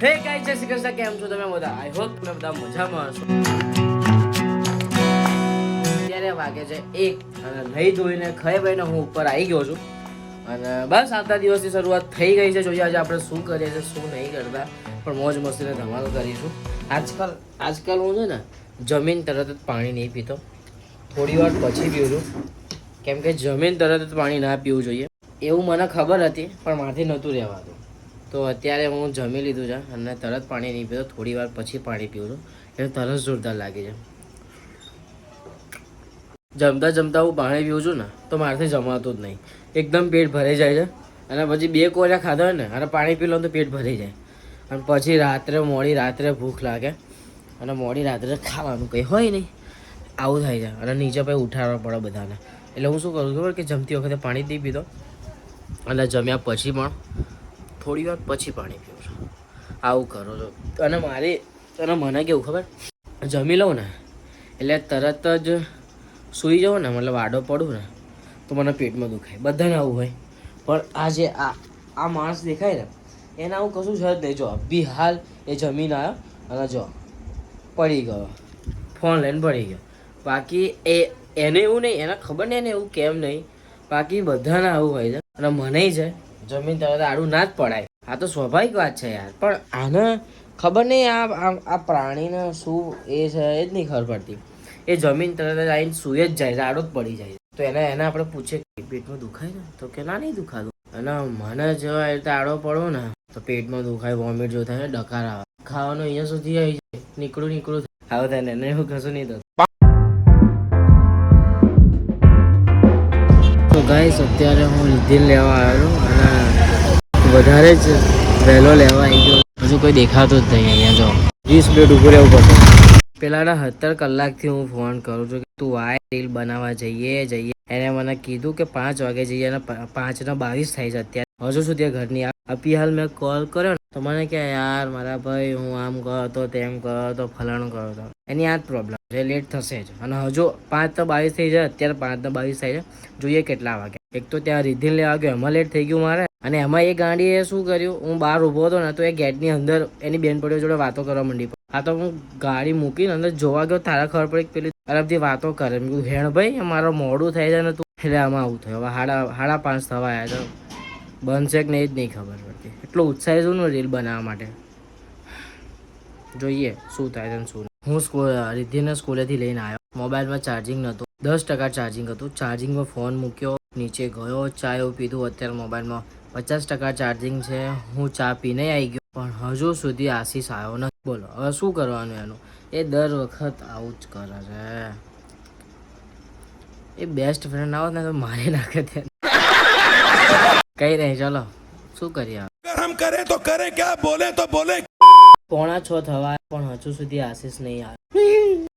હે ગાઈસ, જય શ્રી કૃષ્ણ. કેમ છો તમે બધા? આઈ હોપ તમે બધા મજામાં હશો. અત્યારે વાગે છે 1 અને નહીં ધોઈને ખાઈ ભાઈને હું ઉપર આવી ગયો છું અને બસ આવતા દિવસની શરૂઆત થઈ ગઈ છે. જોઈએ આજે આપણે શું કરીએ છીએ, શું નહીં કરતા, પણ મોજ મસ્તીને ધમાલ કરીશું. આજકાલ હું છે ને જમીન તરત જ પાણી નહીં પીતો, થોડી વાર પછી પીવું છું, કેમ કે જમીન તરત જ પાણી ના પીવું જોઈએ એવું મને ખબર હતી, પણ મારાથી નહોતું રહેવાતું. તો અત્યારે હું જમી લીધું છે અને તરત પાણી નહીં પીતો, થોડી વાર પછી પાણી પીવું છું. એટલે તરસ જોરદાર લાગી છે. જમતા જમતા હું પાણી પીવું છું ને તો મારાથી જમાતું જ નહીં, એકદમ પેટ ભરાઈ જાય છે. અને પછી 2 કોરિયા ખાધા હોય ને અને પાણી પી લો તો પેટ ભરાઈ જાય. અને પછી મોડી રાત્રે ભૂખ લાગે અને મોડી રાત્રે ખાવાનું કંઈ હોય નહીં, આવું થાય છે. અને નીચે પછી ઉઠાડવા પડે બધાને. એટલે હું શું કરું ખબર, કે જમતી વખતે પાણી જ નહીં પીતો અને જમ્યા પછી પણ થોડી વાર પછી પાણી પીવું છું, આવું કરો છો. અને મને કેવું ખબર, જમી લઉં ને એટલે તરત જ સૂઈ જાઉં ને, મતલબ આડો પડું ને તો મને પેટમાં દુખાય. બધાને આવું હોય, પણ આ જે આ માણસ દેખાય ને એને આવું કશું છે જ નહીં. જો બી હાલ એ જમીન આવ્યો અને જો પડી ગયો, ફોન લઈને પડી ગયો. બાકી એને એવું નહીં, એને ખબર નહીં એને એવું કેમ નહીં, બાકી બધાને આવું હોય છે. અને મને છે જમીન તરત આડું ના જ પડાય, આ તો સ્વાભાવિક વાત છે યાર. પણ આને ખબર નહીં આ પ્રાણીને શું એ છે એ જ નહીં ખબર પડતી. એ જમીન તરત જ આવીને સૂઈ જ જાય છે, આડો જ પડી જાય છે. તો એને આપણે પૂછીએ કે પેટમાં દુખાય ને, તો કે ના નહીં દુખાતું. અને મને જો એ રીતે આડો પડો ને તો પેટમાં દુખાય, વોમિટ જો થાય, ડકાર આવે, ખાવાનું અહીંયા સુધી આવી જાય, નીકળું આવું થાય ને, એને એવું કશું નહીં થતું. તો ગાઈસ, અત્યારે હું રિદ્ધિને લેવા આવ્યો અને વધારે જ વહેલો લેવા આવી ગયો. હજુ કોઈ દેખાતું જ નહીં અહીંયા. જો 20 મિનિટ ઊભું રહેવું પડશે. પેલાના 17 કલાકથી હું ફોન કરું છું કે તું આ રીલ બનાવવા જઈએ. એને મને કીધું કે 5 વાગે જઈએ અને 5:22 થાય છે અત્યારે, હજુ સુધી ઘરની આપી. હાલ મેં કોલ કર્યો ને તો મને કે યાર મારા ભાઈ હું આમ કહો તો તેમ કહો તો ફલાણું કહો તો, એની આ જ પ્રોબ્લેમ છે, લેટ થશે જ. અને હજુ 5:22 થઈ જાય, અત્યારે 5:22 થાય છે. જોઈએ કેટલા વાગે. એક તો ત્યાં રિદ્ધિને લેવા ગયો, એમાં લેટ થઈ ગયું મારે. અને એમાં એ ગાડીએ શું કર્યું, હું બહાર ઊભો હતો ને તો એ ગેટની અંદર એની બેનપણીઓ જોડે વાતો કરવા માંડી. આ તો હું ગાડી મૂકીને અંદર જોવા ગયો, તારા ખબર પડી પેલી તરફથી વાતો કરે. મેં કીધું હેણ ભાઈ મારો મોડું થાય છે ને તું. એટલે આમાં આવું થયું. હવે 5:30 થવા આવ્યા તો બનશે કે નહીં જ નહીં ખબર પડતી. એટલો ઉત્સાહી છું ને રીલ બનાવવા માટે. જોઈએ શું થાય છે ને શું. હું રિદ્ધિને સ્કૂલેથી લઈને આવ્યો, મોબાઈલમાં ચાર્જિંગ નહોતું, 10% ચાર્જિંગ હતું. ચાર્જિંગમાં ફોન મૂક્યો, નીચે ગયો, ચા એવું પીધું. અત્યારે મોબાઈલમાં 50% ચાર્જિંગ છે. હું ચા પીને આવી ગયો, પણ હજુ સુધી આશીષ આવ્યો નથી. બોલો હવે શું કરવાનું એનું? એ દર વખત આવું જ કરે છે. એ બેસ્ટ ફ્રેન્ડ આવો ને તો મારી નાખે ત્યાં. કઈ નહીં, ચલો શું કરીએ. हम करे तो करे क्या, बोले तो बोले. 5:45 થવા પણ હજુ સુધી આશીષ નહીં આવ્યો.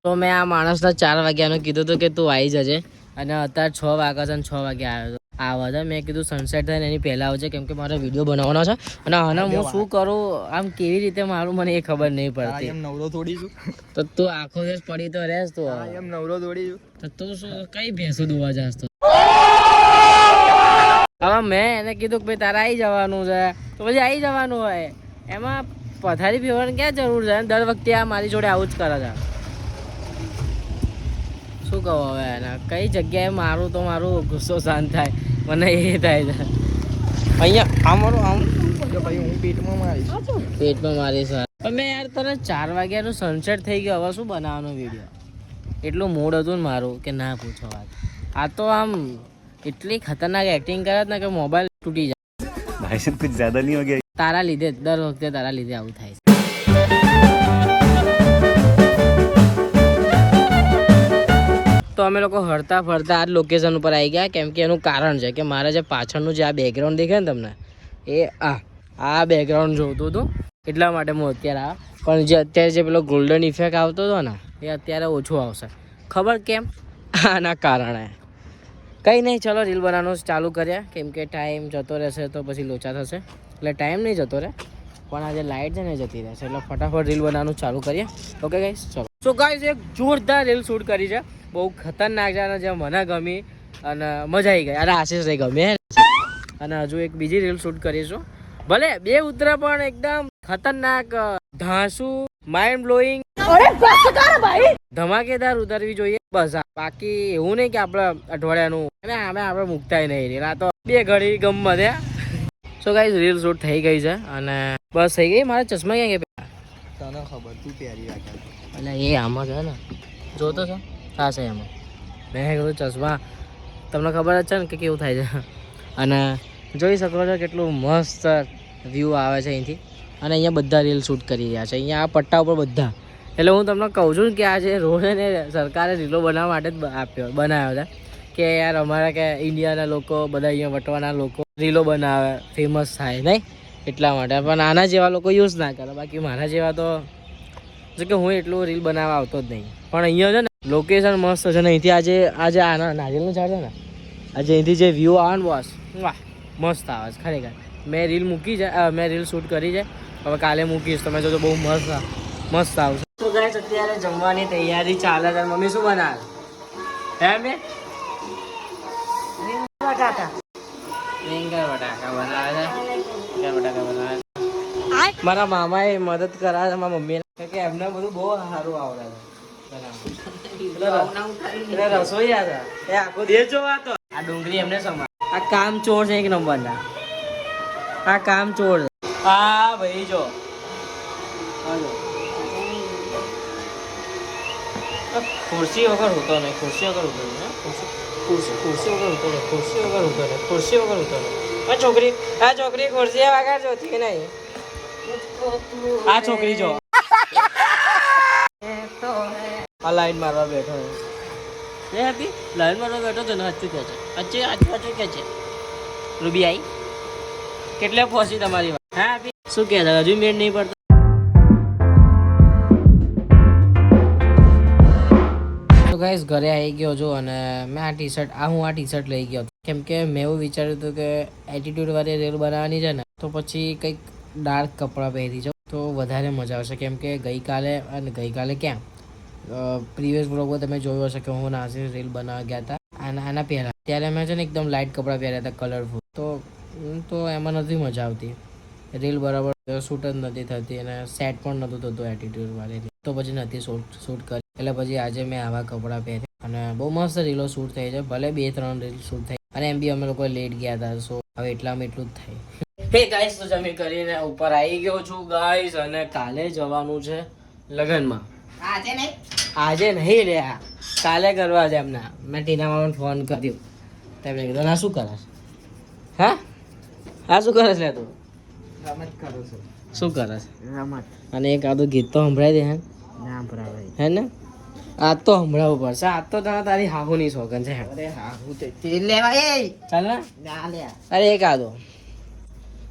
તો મેં આ માણસને 4 વાગ્યાનું કીધું હતું કે તું આવી જજે, અને અત્યારે 6 વાગ્યા છે અને 6 વાગે આવ્યો. આવે છે. મેં કીધું સનસેટ થાય ને એની પહેલાં આવજે, કેમ કે મારે વિડીયો બનાવવાનો છે. અને આને હું શું કરું, આમ કેવી રીતે મારું મને એ ખબર નહીં પડતી. એમ નવરો થોડી છું તો તું આખો દિવસ પડી તો રહેશ તું. એમ નવરો થોડી છું તો તું શું કઈ ભેંસું દુવા જાસ તો? હવે મેં એને કીધું કે ભાઈ તારે આવી જવાનું છે તો પછી આવી જવાનું હોય. એમાં પથારી પીવાની ક્યાં જરૂર છે? દર વખતે આ મારી જોડે આવું જ કરે છે. શું કહું હવે એને? કઈ જગ્યાએ મારું તો મારું ગુસ્સો શાંત થાય, મને એ થાય છે. અહીંયા અમારું આમ ભાઈ હું પેટમાં મારીશ. પણ મેં યાર તને 4 વાગ્યાનું સનસેટ થઈ ગયો, હવે શું બનાવવાનો વિડીયો? એટલું મૂડ હતું ને મારું કે ના પૂછો વાત. આ તો આમ એટલી ખતરનાક એક્ટિંગ કરે ને કે મોબાઈલ તૂટી જાય. भाई साहब कुछ ज्यादा नहीं हो गया? તારા લીધે દર વખતે તારા લીધે આવું થાય છે. તો અમે લોકો હરતા ફરતા આ લોકેશન ઉપર આવી ગયા, કેમ કે એનું કારણ છે કે મારે જે પાછળનું જે આ બેકગ્રાઉન્ડ દેખાય ને તમને, એ આ બેકગ્રાઉન્ડ જોતું હતું, એટલા માટે હું અત્યારે આવ્યો. પણ જે અત્યારે જે પેલો ગોલ્ડન ઇફેક્ટ આવતો હતો ને એ અત્યારે ઓછું આવશે. ખબર કેમ? આના કારણે. કંઈ નહીં, ચલો રીલ બનાવવાનું ચાલુ કર્યા, કેમ કે ટાઈમ જતો રહેશે તો પછી લોચા થશે. એટલે ટાઈમ નહીં જતો રહે, પણ આ જે લાઇટ છે ને જતી રહેશે. એટલે ફટાફટ રીલ બનાવવાનું ચાલુ કરીએ. ઓકે ગાઈસ, ચલો. સો ગાઈસ, એક જોરદાર રીલ શૂટ કરી છે, બહુ ખતરનાક છે અને જે મને ગમી અને મજા આવી ગઈ. અરે આશીષ ગમે. અને હજુ એક બીજી રીલ શૂટ કરીશું, ભલે 2 ઉતરે પણ એકદમ ખતરનાક ધાંસુ માઇન્ડ બ્લોઈંગ ધમાકેદાર ઉતારવી જોઈએ બસ. બાકી એવું નહીં કે આપણે અઠવાડિયાનું અને આપણે મૂકતા નહીં. આ તો 2 ઘડી ગમમાં છે. સો ગાઈસ રીલ શૂટ થઈ ગઈ છે અને બસ થઈ ગઈ. મારા ચશ્મા ક્યાં ગયા? તને ખબર તું પહેરી રાખે એટલે એ આમાં છે ને જોતો છો હા છે એમાં. મેં કીધું ચશ્મા તમને ખબર જ છે ને કે કેવું થાય છે. અને જોઈ શકો છો કેટલું મસ્ત વ્યૂ આવે છે અહીંથી. અને અહીંયા બધા રીલ શૂટ કરી રહ્યા છે અહીંયા આ પટ્ટા ઉપર બધા. એટલે હું તમને કહું છું કે આ જે રોડ છે ને સરકારે રીલો બનાવવા માટે જ બનાવ્યો છે કે યાર અમારા કે ઇન્ડિયાના લોકો બધા અહીંયા વટવાના લોકો રીલો બનાવે ફેમસ થાય નહીં એટલા માટે. પણ આના જેવા લોકો યુઝ ના કરે. બાકી મારા જેવા તો જો કે હું એટલું રીલ બનાવવા આવતો જ નહીં. પણ અહીંયા છે ને લોકેશન મસ્ત છે ને અહીંથી આજે આના નારિયેલનું ઝાડ છે ને આજે અહીંથી જે વ્યૂ આવે ને બોસ વાહ મસ્ત આવે છે ખરેખર. મેં રીલ મૂકી છે મેં રીલ શૂટ કરી છે હવે કાલે મૂકીશ તમે જોજો બહુ મસ્ત આવશે. તો ગાઈસ અત્યારે જમવાની તૈયારી ચાલે છે. મમ્મી શું બનાવે હે મેં રીંગણ બટાકા બનાવે છે. મારા મામાએ મદદ કરાવે છે મારા મમ્મીને કે એમને બધું બહુ સારું આવડે છે. રસોઈયા છે એ આખો દેશ જોવા તો આ ડુંગળી એમને સમા આ કામ ચોર છે એક નંબરના. આ કામ ચોર છે. હા ભાઈ જો ખુરશી વગર હોતો નહીં. ખુરશી વગર હોતો નહીં. ખુરશી વગર હોતો નહીં. ખુરશી વગર હોતો નહીં. ખુરશી વગર હોતો નહીં. આ છોકરી ખુરશી વગર જોતી નહીં. આ છોકરી જો આ લાઈન મારવા બેઠો છે હેપી લાઈન મારવા બેઠો છે ને હચ્ચું કે છે હચ્ચું કે છે રૂબી આવી કેટલે પહોંચી તમારી વાત હા હેપી શું કહે છે હજુ મેળ નહીં પડતો. તો ગાઈસ ઘરે આવી ગયો છું અને મેં આ ટી શર્ટ લઈ ગયો કેમ કે મેં એવું વિચાર્યું હતું કે એટીટ્યુડ વાળી રીલ બનાવવાની છે ને તો પછી કંઈક ડાર્ક કપડાં પહેરી જાઉં તો વધારે મજા આવશે. કેમ કે ગઈકાલે ક્યાં પ્રીવિયસ બ્લોગમાં તમે જોયો હશે કે હું નાસિર રીલ બનાવવા ગયા હતા આના પહેલાં ત્યારે મેં છે ને એકદમ લાઇટ કપડાં પહેર્યા હતા કલરફુલ. તો એમાં નથી મજા આવતી. રીલ બરાબર શૂટ જ નથી થતી અને સેટ પણ નહોતું થતું એટીટ્યુડ વાળી તો પછી નથી શૂટ કરી. એટલે પછી આજે મેં આવા કપડાં પહેર્યા અને બહુ મસ્ત રીલો શૂટ થઈ છે. ભલે 2-3 રીલ શૂટ થઈ અને એમ બી અમે લોકો લેટ ગયા હતા. સો હવે એટલામાં એટલું જ થાય. હે ગાઈસ તો જમી કરીને ઉપર આવી ગયો છું ગાઈસ અને કાલે જવાનું છે લગનમાં. આજે નહીં લે કાલે કરવા છે એમના. મેં ટીના મામાને ફોન કર્યો તેમને કીધું ના શું કરે હા શું કરે છે તું રમત કરું છું. શું કરે છે રમત અને એક આદું ગીત તો સંભળાઈ દે ના ભરાવાય હે ને આ તો સંભળાવવું પડશે. આ તો તારી હાહુની શોખન છે. અરે હા હું તેલ લેવા એ ચાલ ને ના લે અરે એક આદો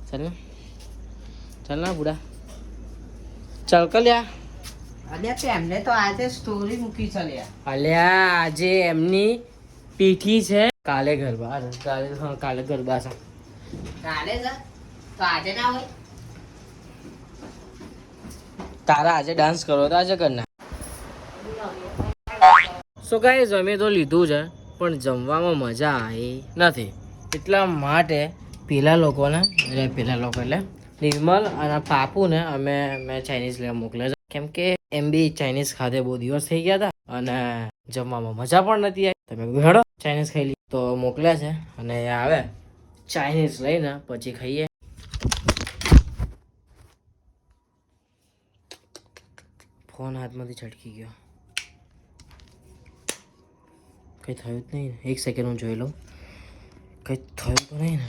ચાલ ને બુડા ચાલ કલ્યા અલ્યા તેમને તો આજે સ્ટોરી મૂકી છે લ્યા. અલ્યા આજે એમની પીઠી છે કાલે ગરબા કાલે ગરબા છે. કાલે જ તો આજે ના હોય તારા આજે ડાન્સ કરો તો આજે કરના. સો કાંઈ જમી તો લીધું છે પણ જમવામાં મજા આવી નથી. એટલા માટે પેલા લોકો એટલે નિર્મલ અને પાપુને મેં ચાઇનીઝ લેવા મોકલે છે. કેમ કે એમ બી ચાઇનીઝ ખાધે બહુ દિવસ થઈ ગયા હતા અને જમવામાં મજા પણ નથી આવી. તમે હેડો ચાઇનીઝ ખાઈ લી તો મોકલ્યા છે અને આવે ચાઇનીઝ લઈને પછી ખાઈએ. ફોન હાથમાંથી છટકી ગયો. કંઈ થયું જ નહીં ને. એક સેકન્ડ હું જોઈ લઉં. કંઈ થયું તો નહીં ને.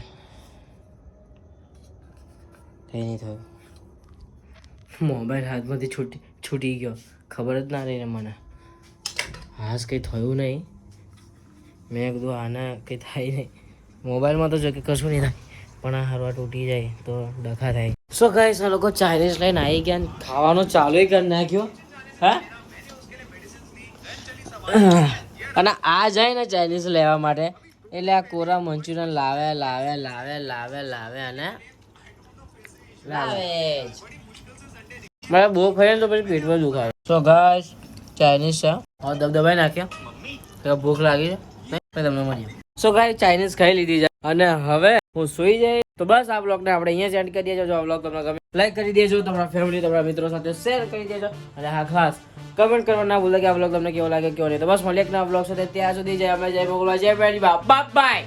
કંઈ નહીં થયું. મોબાઈલ હાથમાંથી છૂટી ગયો. ખબર જ ના રહી ને મને. હાસ કંઈ થયું નહીં. મેં કીધું આને કંઈ થાય નહીં. મોબાઈલમાં તો જો કે કશું નહીં થાય પણ આ હરવા તૂટી જાય તો ડખા થાય. સો ગાઈસ આ લોકો ચાઇનીઝ લઈને આવી ગયા ખાવાનું ચાલુ કરી નાખ્યો હા. અને આ જાય ને ચાઇનીઝ લેવા માટે એટલે આ કોરા મંચુરિયન લાવે અને લાવે મારે બહુ ખાઈ ને તો પછી પેટમાં દુખાવે. સો ગાઈસ ચાઇનીઝ છે હવે દબાઈ નાખ્યા ભૂખ લાગી છે તમને મળીએ. સો ગાઈસ ચાઇનીઝ ખાઈ લીધી છે અને હવે હું સુઈ જઈશ. તો બસ આ બ્લોગને આપણે અહીંયા જ એન્ડ કરી દેજો. જો આ બ્લોગ તમને ગમે લાઈક કરી દેજો, તમારા ફેમિલી તમારા મિત્રો સાથે શેર કરી દેજો અને હા ખાસ કમેન્ટ કરવા ના ભૂલતા કે આ બ્લોગ તમને કેવો લાગે કેવો નહીં. તો બસ મળીએ એક નવા બ્લોગ સાથે. ત્યાં સુધી જય અમે જય મોગલા જય બેડી બાય.